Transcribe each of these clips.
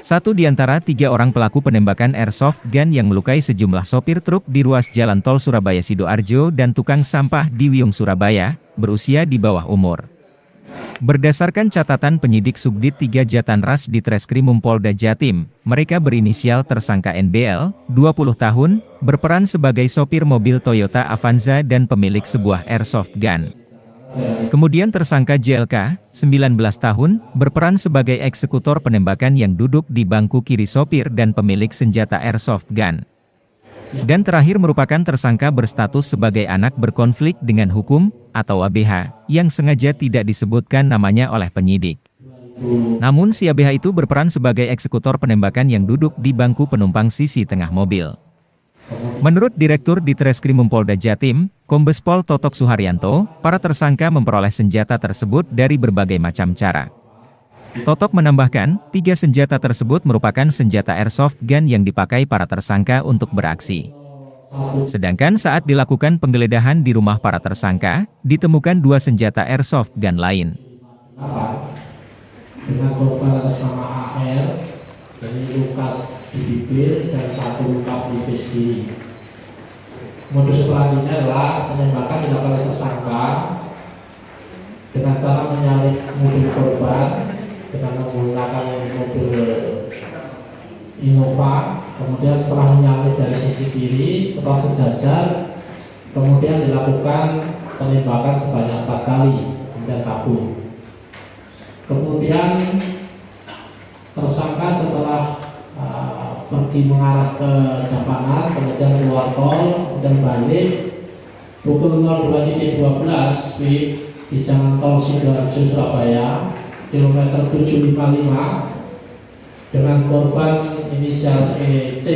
Satu di antara 3 orang pelaku penembakan airsoft gun yang melukai sejumlah sopir truk di ruas jalan tol Surabaya Sidoarjo dan tukang sampah di Wiyung Surabaya, berusia di bawah umur. Berdasarkan catatan penyidik Subdit 3 Jatanras di Treskrimum Polda Jatim, mereka berinisial tersangka NBL, 20 tahun, berperan sebagai sopir mobil Toyota Avanza dan pemilik sebuah airsoft gun. Kemudian tersangka JLK, 19 tahun, berperan sebagai eksekutor penembakan yang duduk di bangku kiri sopir dan pemilik senjata airsoft gun. Dan terakhir merupakan tersangka berstatus sebagai anak berkonflik dengan hukum, atau ABH, yang sengaja tidak disebutkan namanya oleh penyidik. Namun si ABH itu berperan sebagai eksekutor penembakan yang duduk di bangku penumpang sisi tengah mobil. Menurut Direktur di Treskrimum Polda Jatim, Kombes Pol Totok Suharyanto, para tersangka memperoleh senjata tersebut dari berbagai macam cara. Totok menambahkan, 3 senjata tersebut merupakan senjata airsoft gun yang dipakai para tersangka untuk beraksi. Sedangkan saat dilakukan penggeledahan di rumah para tersangka, ditemukan 2 senjata airsoft gun lain. Dengan korban atas nama AR, ini luka di bibir dan 1 luka pelipis kiri. Modus operandinya adalah penembakan dilakukan oleh tersangka dengan cara menyalip mobil korban dengan menggunakan mobil Innova. Kemudian setelah menyalip dari sisi kiri, setelah sejajar, kemudian dilakukan penembakan sebanyak 4 kali, kemudian kabur. Kemudian tersangka setelah pergi mengarah ke Japanan, kemudian keluar tol, kemudian balik pukul 02.12 di jalan tol Sidoarjo Surabaya, kilometer 755, dengan korban inisial EC,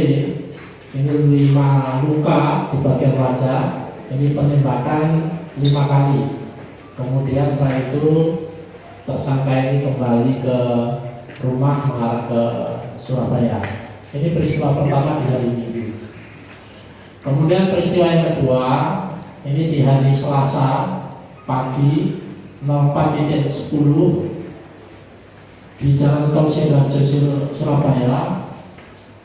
ini 5 luka di bagian wajah, ini penembakan 5 kali. Kemudian setelah itu tersangka ini kembali ke rumah mengarah ke Surabaya. Ini peristiwa pertama di hari Minggu. Kemudian peristiwa yang kedua, ini di hari Selasa pagi 04.10 di jalan tol Sidoarjo Surabaya,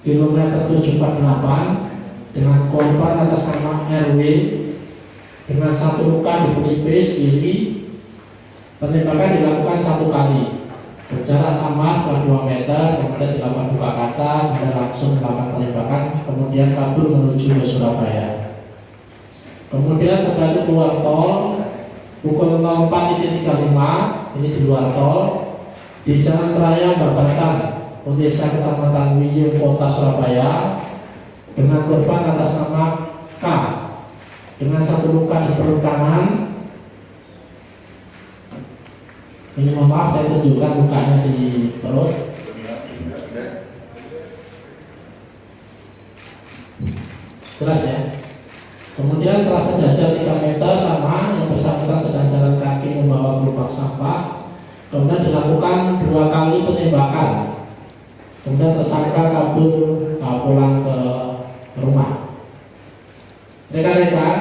kilometer 748, dengan korban atas nama RW dengan 1 luka di pelipis kiri. Penembakan dilakukan 1 kali, berjarak sama setelah 2 meter, kemudian dilakukan buka kaca, kemudian langsung melakukan penembakan, kemudian kabur menuju ke Surabaya. Kemudian setelah itu keluar tol, pukul 04.35, ini di luar tol, di Jalan Raya Babatan, Desa Kecamatan Wiyung, Kota Surabaya, dengan korban atas nama K, dengan 1 luka di perut kanan. Ini mohon maaf, saya tunjukkan lukanya di perut. Jelas ya. Kemudian setelah sejajar 3 meter sama, yang bersangkutan sedang jalan kaki membawa gerobak sampah. Kemudian dilakukan 2 kali penembakan. Kemudian tersangka kabur pulang ke rumah. Rekan-rekan,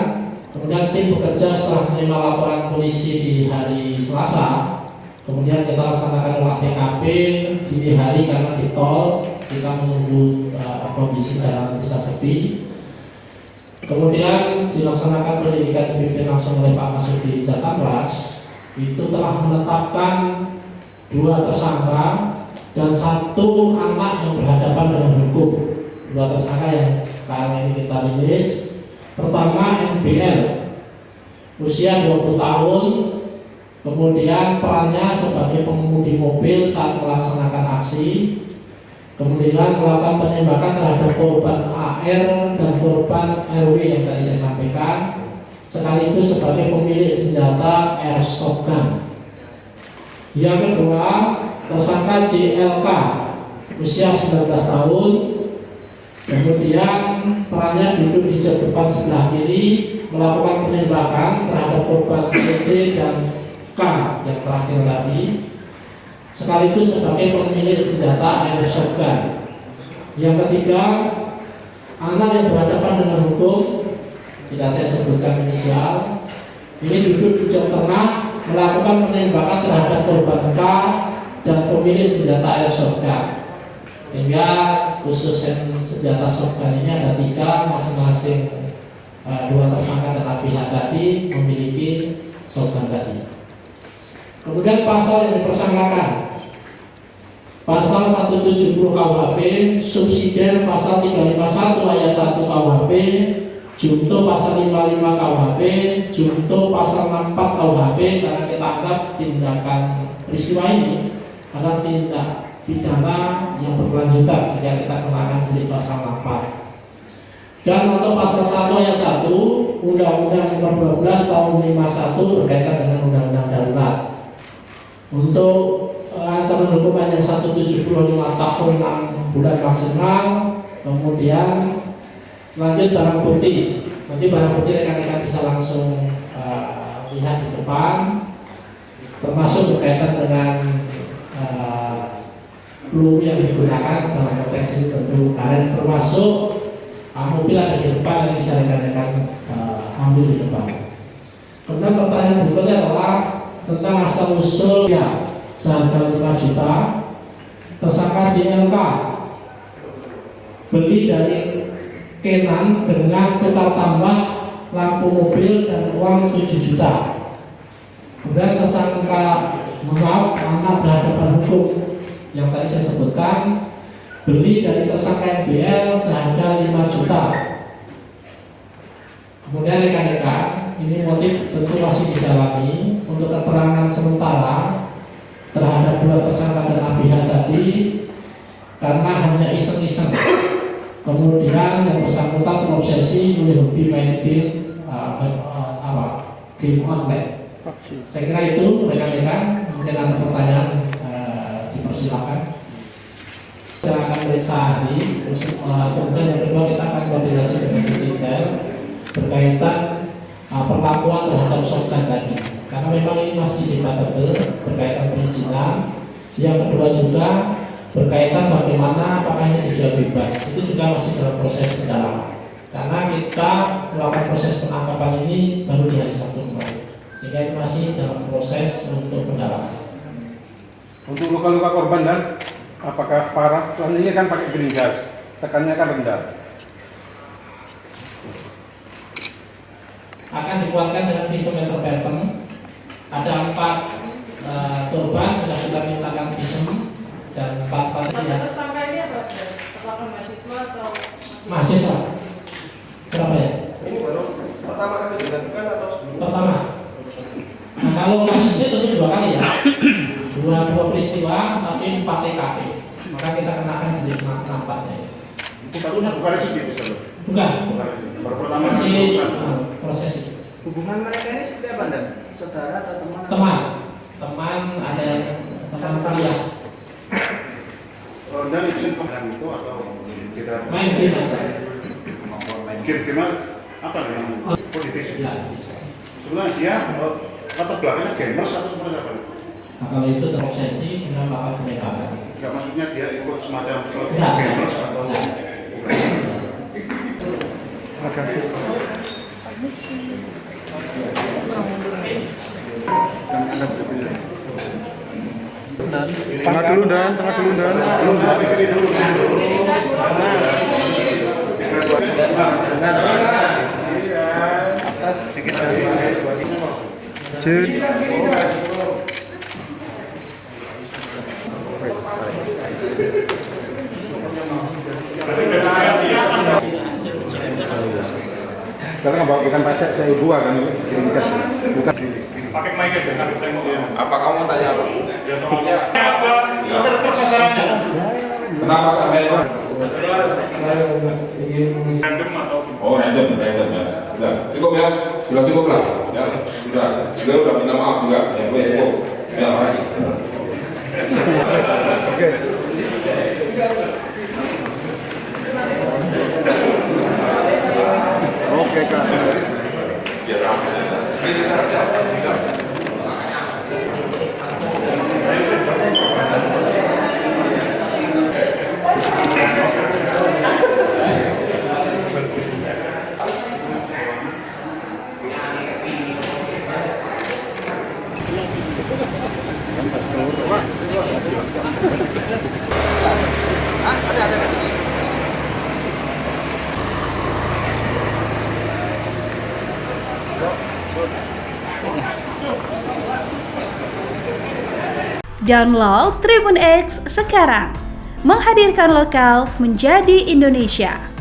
kemudian tim bekerja setelah menerima laporan polisi di hari Selasa. Kemudian kita laksanakan olah TKP di hari karena di tol kita menunggu kondisi jalan bisa sepi. Kemudian dilaksanakan penyelidikan dipimpin langsung oleh Pak Kasubdit Jatanras. Itu telah menetapkan 2 tersangka dan 1 anak yang berhadapan dengan hukum. 2 tersangka yang sekarang ini kita rilis. Pertama NBL, usia 20 tahun. Kemudian perannya sebagai pengemudi mobil saat melaksanakan aksi. Kemudian melakukan penembakan terhadap korban AR dan korban RW yang tadi saya sampaikan, sekaligus sebagai pemilik senjata airsoft gun. Yang kedua, tersangka JLK, usia 19 tahun. Kemudian perannya duduk di jok depan sebelah kiri, melakukan penembakan terhadap korban EC dan K yang terakhir tadi, sekaligus sebagai pemilik senjata airsoft gun. Yang ketiga, anak yang berhadapan dengan hukum, tidak saya sebutkan inisial, ini duduk di jok tengah, melakukan penembakan terhadap korban K dan pemilik senjata airsoft gun. Sehingga khusus senjata shotgun ini ada 3, masing-masing 2 tersangka dan ABH tadi memiliki shotgun tadi. Kemudian pasal yang dipersangkakan, pasal 170 KUHP, subsidiar pasal 351 ayat 1 KUHP, junto pasal 55 KUHP, junto pasal 64 KUHP, karena kita anggap tindakan peristiwa ini adalah tindak pidana yang berkelanjutan sehingga kita kenakan di pasal 64. Dan untuk pasal 1 ayat 1 Undang-Undang Nomor 12 Tahun 51 berkaitan dengan Undang-Undang Darurat. Untuk ancaman hukuman yang 175 tahun 6 bulan maksimal, kemudian lanjut barang bukti. Nanti barang bukti rekan-rekan bisa langsung lihat di depan, termasuk berkaitan dengan peluru yang digunakan dalam konteks ini tentu karet, termasuk mobil ada di depan yang bisa rekan-rekan ambil di depan. Kemudian pertanyaan berikutnya adalah tentang asal usul ya seharga 5 juta tersangka JLK beli dari Kenan dengan total tambah lampu mobil dan uang 7 juta. Kemudian tersangka anak berhadapan hukum yang tadi saya sebutkan beli dari tersangka NBL seharga 5 juta. Kemudian rekan-rekan, ini motif tentu masih didalami. Untuk keterangan sementara terhadap 2 tersangka dan ABH tadi, karena hanya iseng-iseng, kemudian yang bersangkutan terobsesi oleh hobi main game game online. Saya kira itu rekan-rekan. Mungkin ada pertanyaan, dipersilakan. Kita akan periksa ahli, kemudian yang kedua kita akan koordinasi dengan detail berkaitan perlakuan terhadap shotgun tadi, karena memang ini masih debatable berkaitan perizinan. Yang kedua juga berkaitan bagaimana apakah ini dijual bebas, itu juga masih dalam proses pendalaman, karena kita melakukan proses penangkapan ini baru di hari Sabtu kemarin, sehingga itu masih dalam proses untuk pendalaman. Untuk luka-luka korban dan apakah parah? Selanjutnya kan pakai gerindas, tekannya kan rendah. Akan dikuatkan dengan visometer pattern. Ada 4 korban sudah kita mintakan visum dan 4 pasien. Tersangka ini apa? Apakah mahasiswa atau Mahasiswa. Berapa ya? Ini baru pertama kali dilakukan atau sebelumnya? Pertama. Nah, kalau kasusnya tentu 2 kali ya. Dua peristiwa tapi 4 TKP. Maka kita kenakan di 4-nya. Satunya bukan residif, Bukan. baru pertama Masih kali. proses itu. Hubungan mereka ini seperti apa, Dan? Saudara atau teman? Teman ada yang teman kuliah. Dan izin pengadilan itu atau tidak Main game aja. main game gimana? Apa dengan politis? Ya, bisa. Sebenarnya dia latar belakangnya gamers atau seperti apa? Nah, kalau itu terobsesi dengan melakukan penembakan. Enggak, maksudnya dia ikut semacam Ya, gamers atau Tengah dulu Dan. belum pikirin dulu. Jun. Sekarang bukan pasien, saya ibu akan kirim gas. Bukan. Pakai mic aja, kan tengok. Apa kamu tanya apa? Ya soalnya Terus sasarannya. Kenapa sampai itu? random atau Oh random ya. Sudah cukup ya, sudah cukup lah. Ya sudah minta maaf juga. Ya gue cukup. Ya makasih. Oke. Oke Kak. Biar Pak. Ada. Download Tribun X sekarang, menghadirkan lokal menjadi Indonesia.